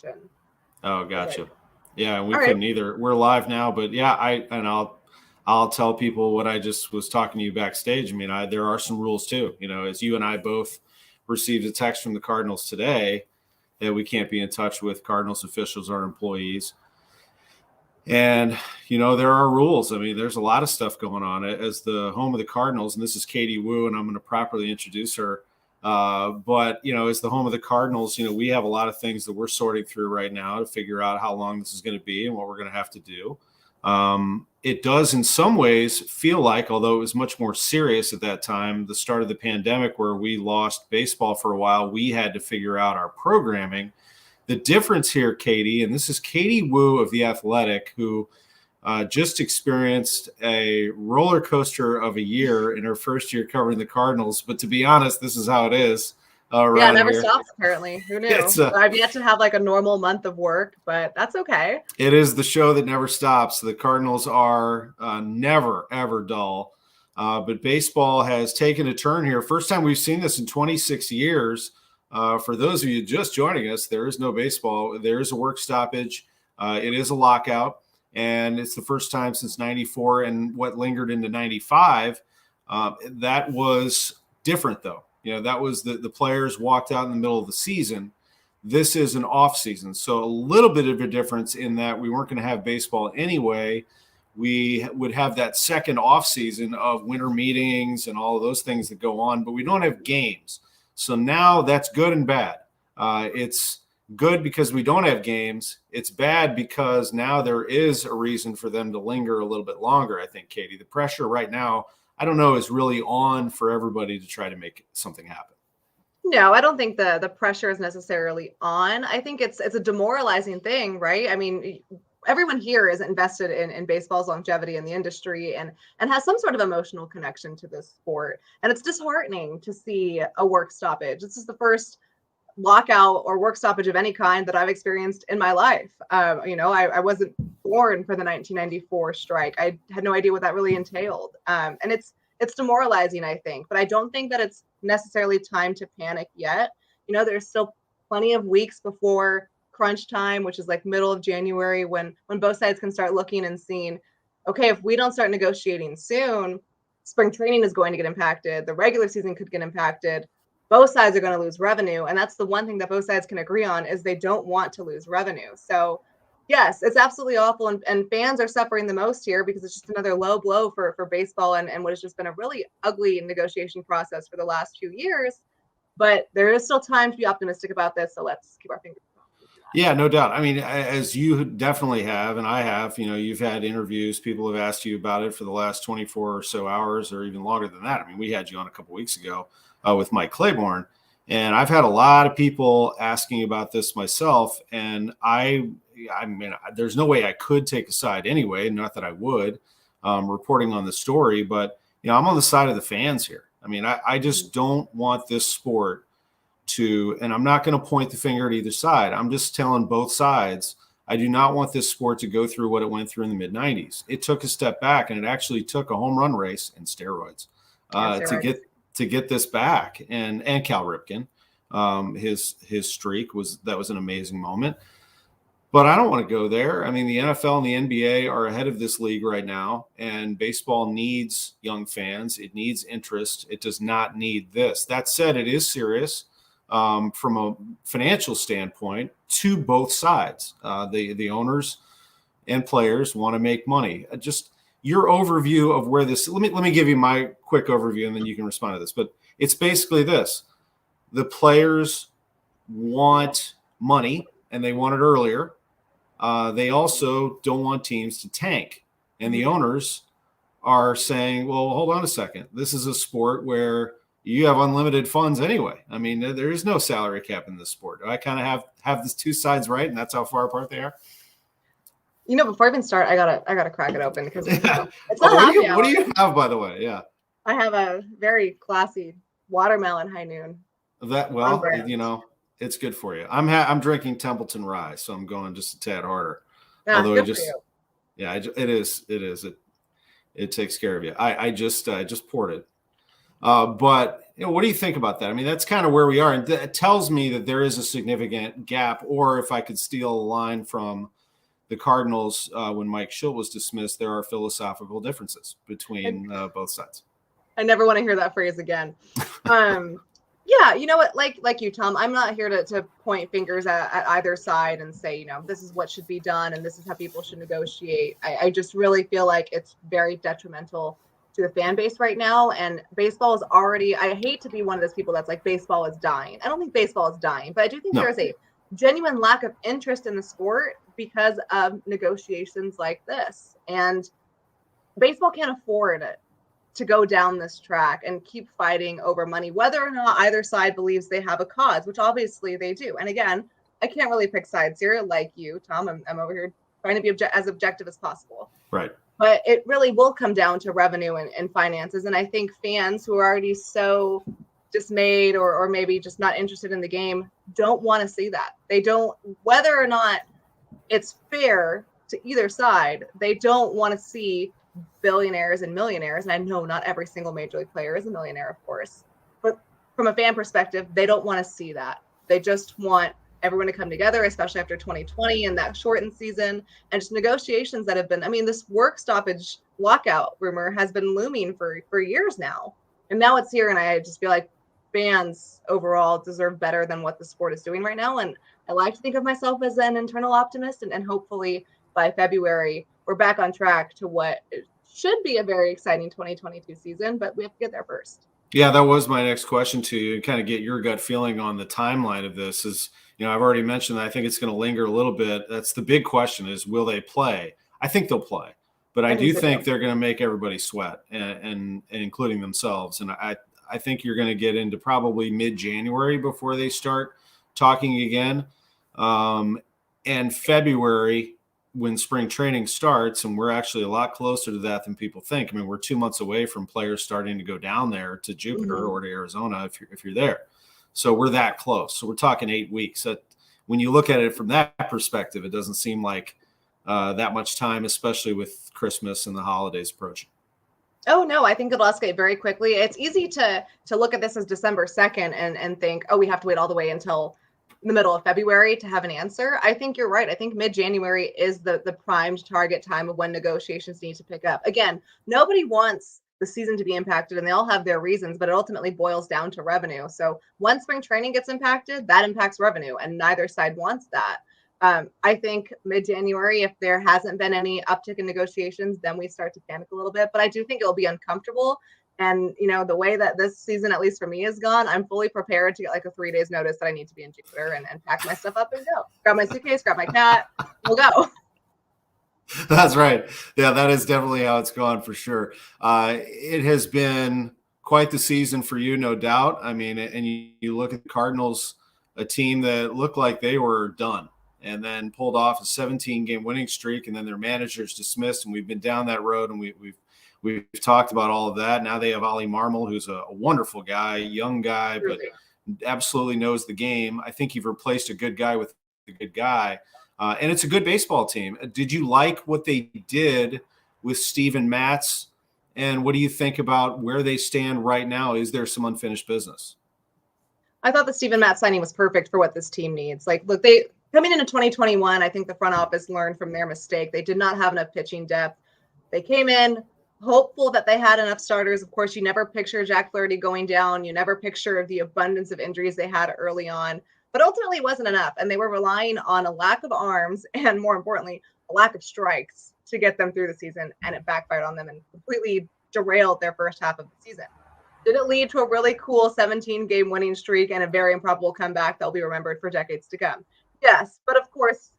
Oh, Like, gotcha. Yeah, we all right. couldn't either. We're live now, but yeah, I'll tell people what I just was talking to you backstage. I mean, there are some rules too. You know, as you and I both received a text from the Cardinals today that we can't be in touch with Cardinals officials or employees. And, you know, there are rules. I mean, there's a lot of stuff going on as the home of the Cardinals. And this is Katie Wu, and I'm going to properly introduce her. But, you know, as the home of the Cardinals, you know, we have a lot of things that we're sorting through right now to figure out how long this is going to be and what we're going to have to do. It does in some ways feel like, although it was much more serious at that time, the start of the pandemic where we lost baseball for a while, we had to figure out our programming. The difference here, Katie, and this is Katie Wu of The Athletic, who just experienced a roller coaster of a year in her first year covering the Cardinals. But to be honest, this is how it is Yeah, it around never here. stops, apparently. Who It's knew? I've yet to have like a normal month of work, but that's okay. it is the show that never stops. The Cardinals are never, ever dull. But baseball has taken a turn here. First time we've seen this in 26 years. For those of you just joining us, there is no baseball. There is a work stoppage. It is a lockout. And it's the first time since 94 and what lingered into 95. That was different, though. You know, that was the players walked out in the middle of the season. This is an off season. So a little bit of a difference in that we weren't going to have baseball anyway. We would have that second off season of winter meetings and all of those things that go on, but we don't have games. So now that's good and bad. It's good because we don't have games. It's bad because now there is a reason for them to linger a little bit longer, I think, Katie. The pressure right now, I don't know, is really on for everybody to try to make something happen. No, I don't think the pressure is necessarily on. I think it's a demoralizing thing, right? I mean, everyone here is invested in baseball's longevity in the industry and has some sort of emotional connection to this sport. And it's disheartening to see a work stoppage. This is the first lockout or work stoppage of any kind that I've experienced in my life. I wasn't born for the 1994 strike. I had no idea what that really entailed. And it's demoralizing, I think, but I don't think that it's necessarily time to panic yet. You know, there's still plenty of weeks before crunch time, which is like middle of January, when both sides can start looking and seeing, okay, if we don't start negotiating soon, spring training is going to get impacted. The regular season could get impacted. Both sides are going to lose revenue. And that's the one thing that both sides can agree on is they don't want to lose revenue. So yes, it's absolutely awful. And fans are suffering the most here because it's just another low blow for baseball and what has just been a really ugly negotiation process for the last few years. But there is still time to be optimistic about this. So let's keep our fingers crossed. Yeah, no doubt. I mean, as you definitely have, and I have, you know, you've had interviews, people have asked you about it for the last 24 or so hours or even longer than that. I mean, we had you on a couple of weeks ago with Mike Claiborne. And I've had a lot of people asking about this myself. And I mean, there's no way I could take a side anyway, not that I would, reporting on the story. But, you know, I'm on the side of the fans here. I mean, I just don't want this sport to, and I'm not going to point the finger at either side. I'm just telling both sides. I do not want this sport to go through what it went through in the mid 90s. It took a step back, and it actually took a home run race and steroids, to get this back. And Cal Ripken, his streak was an amazing moment. But I don't want to go there. I mean, the NFL and the NBA are ahead of this league right now, and baseball needs young fans. It needs interest. It does not need this. That said, it is serious. From a financial standpoint to both sides. The owners and players want to make money. Just your overview of where this, let me give you my quick overview and then you can respond to this. But it's basically this. The players want money and they want it earlier. They also don't want teams to tank. And the owners are saying, well, hold on a second. This is a sport where you have unlimited funds anyway. I mean, there is no salary cap in this sport. I kind of have these two sides right, and that's how far apart they are. You know, before I even start, I gotta crack it open because it's not what do you have, by the way? Yeah, I have a very classy watermelon high noon. You know, it's good for you. I'm drinking Templeton Rye, so I'm going just a tad harder. Yeah, although good for you. Yeah, it is. It takes care of you. I just poured it. But What do you think about that? I mean, that's kind of where we are. And it tells me that there is a significant gap. Or if I could steal a line from the Cardinals when Mike Schill was dismissed, there are philosophical differences between both sides. I never want to hear that phrase again. Yeah, you know what? Like you, Tom, I'm not here to point fingers at either side and say, this is what should be done and this is how people should negotiate. I just really feel like it's very detrimental to the fan base right now. And baseball is already, I hate to be one of those people that's like, baseball is dying. I don't think baseball is dying, but I do think there's a genuine lack of interest in the sport because of negotiations like this. And baseball can't afford it to go down this track and keep fighting over money, whether or not either side believes they have a cause, which obviously they do. And again, I can't really pick sides here like you, Tom. I'm over here trying to be as objective as possible. Right. But it really will come down to revenue and finances. And I think fans who are already so dismayed or maybe just not interested in the game don't want to see that. They don't, whether or not it's fair to either side, they don't want to see billionaires and millionaires. And I know not every single major league player is a millionaire, of course, but from a fan perspective, they don't want to see that. They just want everyone to come together, especially after 2020 and that shortened season and just negotiations that have been, this work stoppage lockout rumor has been looming for years now. And now it's here. And I just feel like fans overall deserve better than what the sport is doing right now. And I like to think of myself as an internal optimist and hopefully by February, we're back on track to what should be a very exciting 2022 season, but we have to get there first. Yeah, that was my next question to you, and kind of get your gut feeling on the timeline of this. Is, I've already mentioned that I think it's going to linger a little bit. That's the big question is, will they play? I think they'll play, but I do think they're going to make everybody sweat and including themselves. And I think you're going to get into probably mid-January before they start talking again. And February, when spring training starts, and we're actually a lot closer to that than people think. We're 2 months away from players starting to go down there to Jupiter or to Arizona if you're there. So we're that close. So we're talking 8 weeks. So when you look at it from that perspective, it doesn't seem like that much time, especially with Christmas and the holidays approaching. Oh, no, I think it'll escalate very quickly. It's easy to look at this as December 2nd and think, oh, we have to wait all the way until the middle of February to have an answer. I think you're right. I think mid-January is the primed target time of when negotiations need to pick up. Again, nobody wants the season to be impacted and they all have their reasons, but it ultimately boils down to revenue. So once spring training gets impacted, that impacts revenue and neither side wants that. I think mid-January, if there hasn't been any uptick in negotiations, then we start to panic a little bit, but I do think it'll be uncomfortable. And, the way that this season, at least for me, is gone, I'm fully prepared to get like a 3 days notice that I need to be in Jupiter and pack my stuff up and go. Grab my suitcase, grab my cat, we'll go. That's right. Yeah, that is definitely how it's gone for sure. It has been quite the season for you, no doubt. And you look at the Cardinals, a team that looked like they were done and then pulled off a 17-game winning streak, and then their manager's dismissed. And we've been down that road, and we've talked about all of that. Now they have Ali Marmol, who's a wonderful guy, young guy, but absolutely knows the game. I think you've replaced a good guy with a good guy. And it's a good baseball team. Did you like what they did with Steven Matz? And what do you think about where they stand right now? Is there some unfinished business? I thought the Steven Matz signing was perfect for what this team needs. Like, look, they coming into 2021, I think the front office learned from their mistake. They did not have enough pitching depth. They came in hopeful that they had enough starters. Of course, you never picture Jack Flaherty going down. You never picture the abundance of injuries they had early on. But ultimately, it wasn't enough. And they were relying on a lack of arms and, more importantly, a lack of strikes to get them through the season. And it backfired on them and completely derailed their first half of the season. Did it lead to a really cool 17-game winning streak and a very improbable comeback that will be remembered for decades to come? Yes. But of course,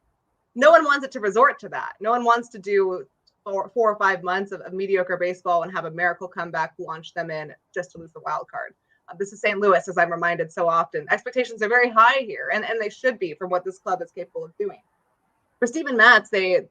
no one wants it to resort to that. No one wants to do 4 or 5 months of mediocre baseball and have a miracle comeback launch them in just to lose the wild card. This is St. Louis, as I'm reminded so often. Expectations are very high here, and they should be for what this club is capable of doing. For Steven Matz, the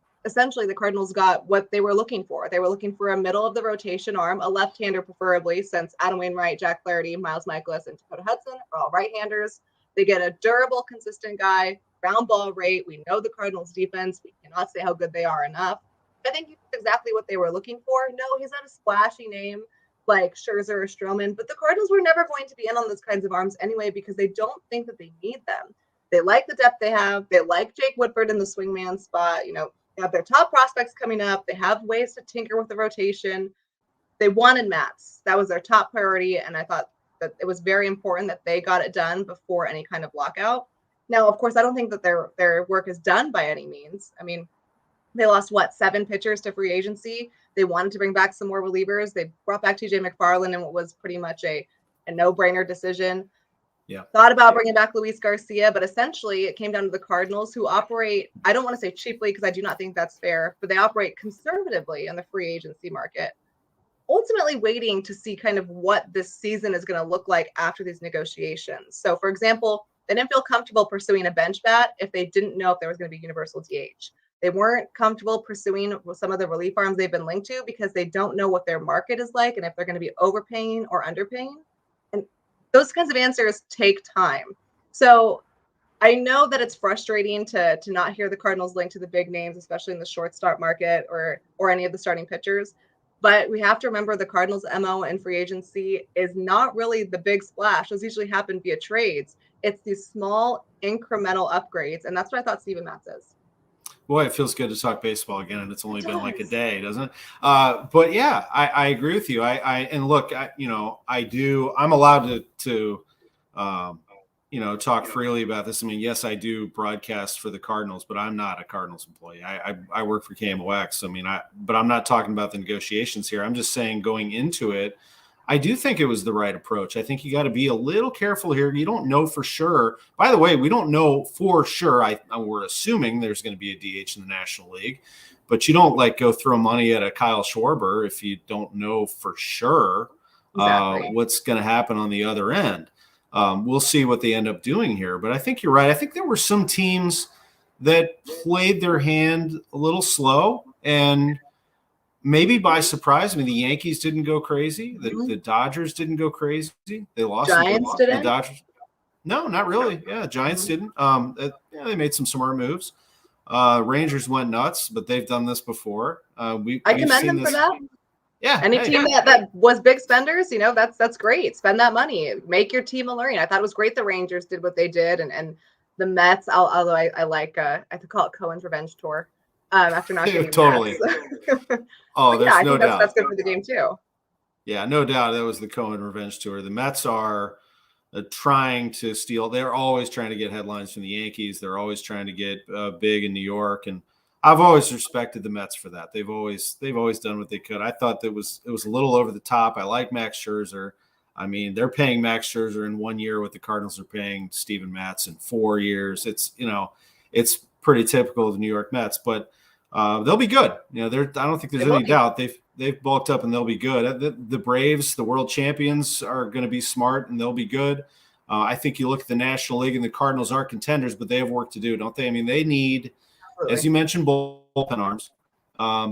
Cardinals got what they were looking for. They were looking for a middle of the rotation arm, a left-hander preferably, since Adam Wainwright, Jack Flaherty, Miles Michaelis, and Dakota Hudson are all right-handers. They get a durable, consistent guy, ground ball rate. We know the Cardinals defense. We cannot say how good they are enough. I think that's exactly what they were looking for. No, he's not a splashy name. like Scherzer or Stroman, but the Cardinals were never going to be in on those kinds of arms anyway because they don't think that they need them. They like the depth they have. They like Jake Woodford in the swingman spot. They have their top prospects coming up. They have ways to tinker with the rotation. They wanted Mats. That was their top priority, and I thought that it was very important that they got it done before any kind of lockout. Now, of course, I don't think that their work is done by any means. I mean, they lost 7 pitchers to free agency. They wanted to bring back some more relievers. They brought back TJ McFarland in what was pretty much a no-brainer decision. Yeah. Thought about bringing back Luis Garcia, but essentially it came down to the Cardinals, who operate, I don't want to say cheaply because I do not think that's fair, but they operate conservatively in the free agency market, ultimately waiting to see kind of what this season is going to look like after these negotiations. So, for example, they didn't feel comfortable pursuing a bench bat if they didn't know if there was going to be universal DH. They weren't comfortable pursuing some of the relief arms they've been linked to because they don't know what their market is like and if they're going to be overpaying or underpaying. And those kinds of answers take time. So I know that it's frustrating to not hear the Cardinals linked to the big names, especially in the shortstop market or any of the starting pitchers. But we have to remember the Cardinals' MO in free agency is not really the big splash. Those usually happen via trades. It's these small incremental upgrades. And that's what I thought Steven Matz is. Boy, it feels good to talk baseball again, and it's only been like a day, doesn't it? But yeah, I agree with you. And look, I'm allowed to talk freely about this. I mean, yes, I do broadcast for the Cardinals, but I'm not a Cardinals employee. I work for KMOX. I mean, but I'm not talking about the negotiations here. I'm just saying going into it, I do think it was the right approach. I think you got to be a little careful here. You don't know for sure. By the way, we don't know for sure. We're assuming there's going to be a DH in the National League, but you don't go throw money at a Kyle Schwarber if you don't know for sure what's going to happen on the other end. We'll see what they end up doing here. But I think you're right. I think there were some teams that played their hand a little slow and maybe by surprise. I mean, the Yankees didn't go crazy. The Dodgers didn't go crazy. They lost. Giants didn't? The Dodgers. No, not really. Yeah, Giants didn't. They made some smart moves. Rangers went nuts, but they've done this before. I commend them for that. Yeah. Any team that was big spenders, that's great. Spend that money. Make your team alluring. I thought it was great the Rangers did what they did, and the Mets. Although I like, I have to call it Cohen's Revenge Tour. After not getting totally. Oh, there's no doubt. That's good for the game too. Yeah, no doubt. That was the Cohen Revenge Tour. The Mets are trying to steal. They're always trying to get headlines from the Yankees. They're always trying to get big in New York, and I've always respected the Mets for that. They've always done what they could. I thought that it was a little over the top. I like Max Scherzer. I mean, they're paying Max Scherzer in 1 year what the Cardinals are paying Steven Matz in 4 years. It's pretty typical of the New York Mets, but they'll be good. I don't think there's any doubt they've bulked up and they'll be good. The Braves, the world champions, are going to be smart and they'll be good. I think you look at the National League and the Cardinals are contenders, but they have work to do, don't they? I mean, they need, as you mentioned, bullpen arms.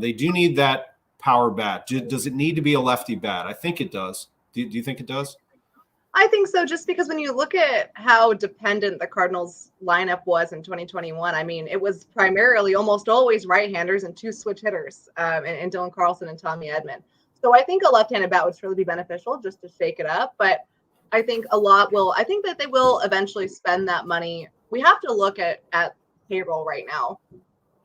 They do need that power bat. Does it need to be a lefty bat? I think it does. Do you think it does? I think so, just because when you look at how dependent the Cardinals lineup was in 2021, I mean, it was primarily almost always right-handers and 2 switch hitters in Dylan Carlson and Tommy Edman. So I think a left-handed bat would really be beneficial just to shake it up. But I think I think that they will eventually spend that money. We have to look at payroll right now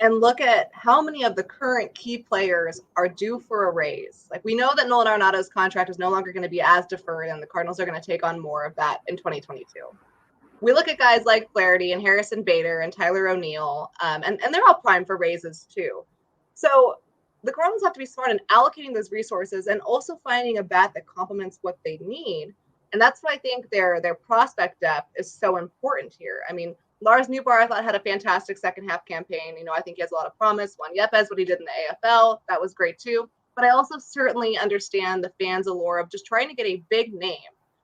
and look at how many of the current key players are due for a raise. Like, we know that Nolan Arenado's contract is no longer going to be as deferred, and the Cardinals are going to take on more of that in 2022. We look at guys like Flaherty and Harrison Bader and Tyler O'Neill, and they're all primed for raises too. So the Cardinals have to be smart in allocating those resources and also finding a bat that complements what they need. And that's why I think their prospect depth is so important here. I mean, Lars Newbar, I thought, had a fantastic second half campaign. I think he has a lot of promise. Juan Yepes, what he did in the AFL, that was great too. But I also certainly understand the fans' allure of just trying to get a big name,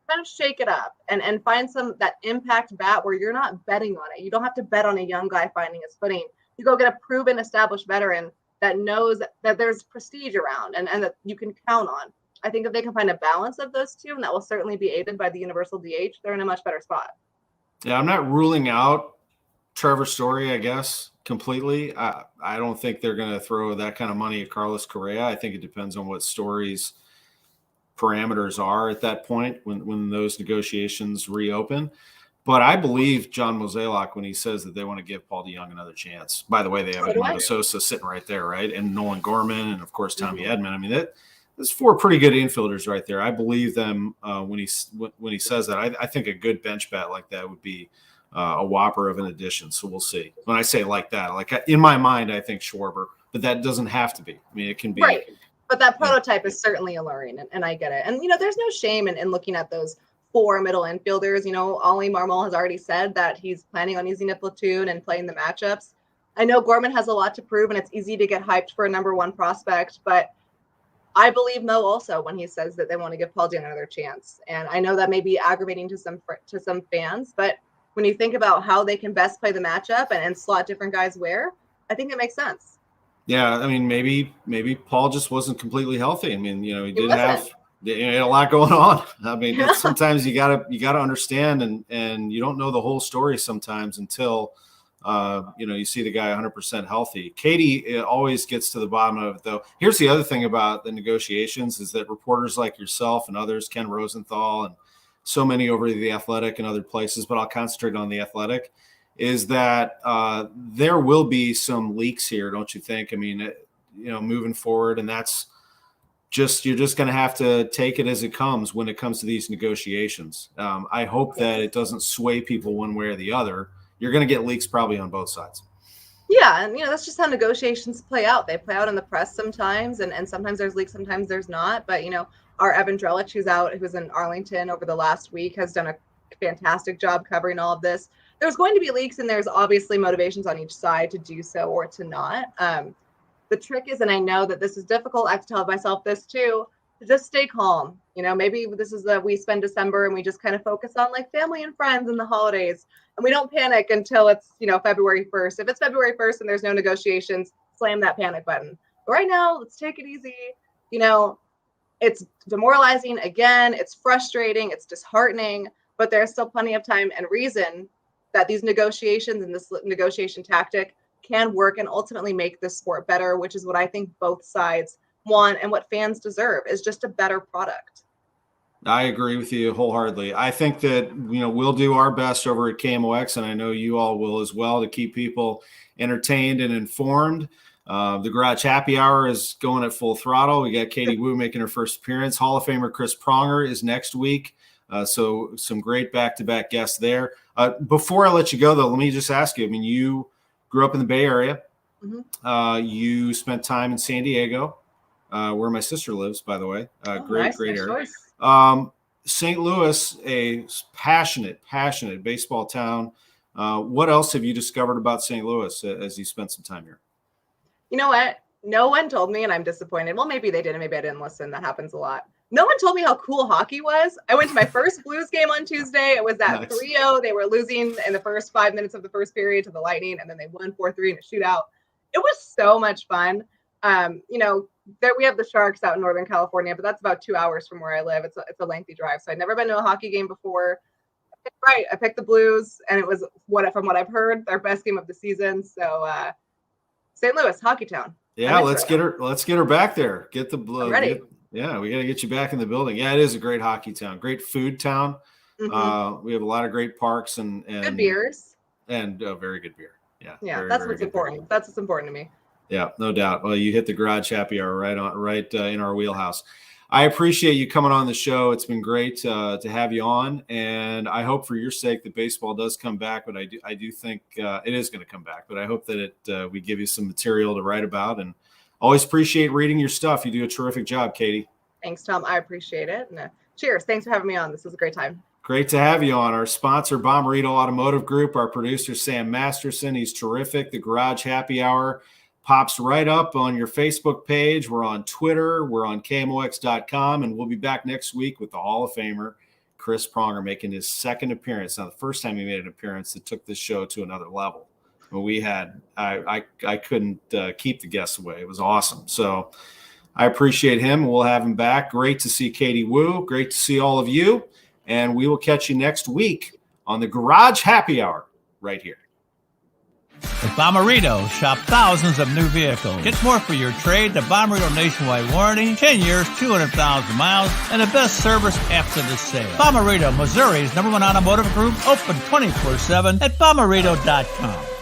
kind of shake it up and find that impact bat where you're not betting on it. You don't have to bet on a young guy finding his footing. You go get a proven, established veteran that knows that there's prestige around and that you can count on. I think if they can find a balance of those two, and that will certainly be aided by the universal DH, they're in a much better spot. Yeah, I'm not ruling out Trevor Story, I guess, completely. I don't think they're going to throw that kind of money at Carlos Correa. I think it depends on what Story's parameters are at that point when those negotiations reopen. But I believe John Mozeliak when he says that they want to give Paul DeJong another chance. By the way, they have Edmundo Sosa sitting right there, right? And Nolan Gorman and, of course, Tommy Edman. I mean, that's 4 pretty good infielders right there. I believe them when he says that. I think a good bench bat like that would be a whopper of an addition. So we'll see. When I say like that, like in my mind, I think Schwarber, but that doesn't have to be. I mean, it can be. Right. But that prototype is certainly alluring, and I get it. And, there's no shame in looking at those 4 middle infielders. Ollie Marmol has already said that he's planning on using a platoon and playing the matchups. I know Gorman has a lot to prove, and it's easy to get hyped for a number 1 prospect, but I believe Mo also when he says that they want to give Paul DeJong another chance. And I know that may be aggravating to some fans, but when you think about how they can best play the matchup and slot different guys where, I think it makes sense. Yeah, I mean, maybe Paul just wasn't completely healthy. I mean, he did have a lot going on. I mean, sometimes you gotta understand, and you don't know the whole story sometimes until you see the guy 100% healthy. Katie always gets to the bottom of it, though. Here's the other thing about the negotiations is that reporters like yourself and others, Ken Rosenthal, and so many over The Athletic and other places, but I'll concentrate on The Athletic, is that there will be some leaks here, don't you think? I mean, moving forward, and that's you're just going to have to take it as it comes when it comes to these negotiations. I hope that it doesn't sway people one way or the other. You're going to get leaks probably on both sides. Yeah, and that's just how negotiations play out. They play out in the press sometimes, and sometimes there's leaks, sometimes there's not. But our Evan Drellich, who's in Arlington over the last week, has done a fantastic job covering all of this. There's going to be leaks, and there's obviously motivations on each side to do so or to not. The trick is, and I know that this is difficult, I have to tell myself this too, to just stay calm. Maybe this is that we spend December and we just kind of focus on like family and friends and the holidays, and we don't panic until it's February 1st. If it's February 1st and there's no negotiations, slam that panic button. But right now, let's take it easy. It's demoralizing. Again, it's frustrating. It's disheartening, but there's still plenty of time and reason that these negotiations and this negotiation tactic can work and ultimately make this sport better, which is what I think both sides want and what fans deserve is just a better product. I agree with you wholeheartedly. I think that, we'll do our best over at KMOX, and I know you all will as well, to keep people entertained and informed. The Garage Happy Hour is going at full throttle. We got Katie Wu making her first appearance. Hall of Famer Chris Pronger is next week. So some great back-to-back guests there. Before I let you go, though, let me just ask you. I mean, you grew up in the Bay Area. Mm-hmm. You spent time in San Diego, where my sister lives, by the way. Great area. St. Louis, a passionate baseball town. What else have you discovered about St. Louis as you spent some time here? You know what? No one told me, and I'm disappointed. Well, maybe they did, and maybe I didn't listen. That happens a lot. No one told me how cool hockey was. I went to my first Blues game on Tuesday. It was at 3-0. They were losing in the first 5 minutes of the first period to the Lightning, and then they won 4-3 in a shootout. It was so much fun. There we have the Sharks out in Northern California, but that's about 2 hours from where I live. It's a lengthy drive, so I'd never been to a hockey game before. I picked the Blues, and it was from what I've heard, their best game of the season. So St. Louis, hockey town. Yeah, let's get her back there. Get the Blues. Ready. Yeah, we got to get you back in the building. Yeah, it is a great hockey town, great food town. Mm-hmm. We have a lot of great parks and good beers and very good beer. Yeah, very, that's what's important. Beer. That's what's important to me. Yeah, no doubt. Well, you hit the Garage Happy Hour right in our wheelhouse. I appreciate you coming on the show. It's been great to have you on, and I hope for your sake that baseball does come back. But I do think it is going to come back. But I hope that we give you some material to write about, and always appreciate reading your stuff. You do a terrific job, Katie. Thanks, Tom. I appreciate it. And cheers. Thanks for having me on. This was a great time. Great to have you on. Our sponsor, Bommarito Automotive Group. Our producer, Sam Masterson. He's terrific. The Garage Happy Hour pops right up on your Facebook page. We're on Twitter. We're on KMOX.com. And we'll be back next week with the Hall of Famer, Chris Pronger, making his second appearance. Now, the first time he made an appearance that took this show to another level. We had, I couldn't keep the guests away. It was awesome. So I appreciate him. We'll have him back. Great to see Katie Wu. Great to see all of you. And we will catch you next week on the Garage Happy Hour right here. At Bomarito, shop thousands of new vehicles. Get more for your trade. The Bomarito nationwide warranty, 10 years, 200,000 miles, and the best service after the sale. Bomarito, Missouri's #1 automotive group, open 24/7 at Bomarito.com.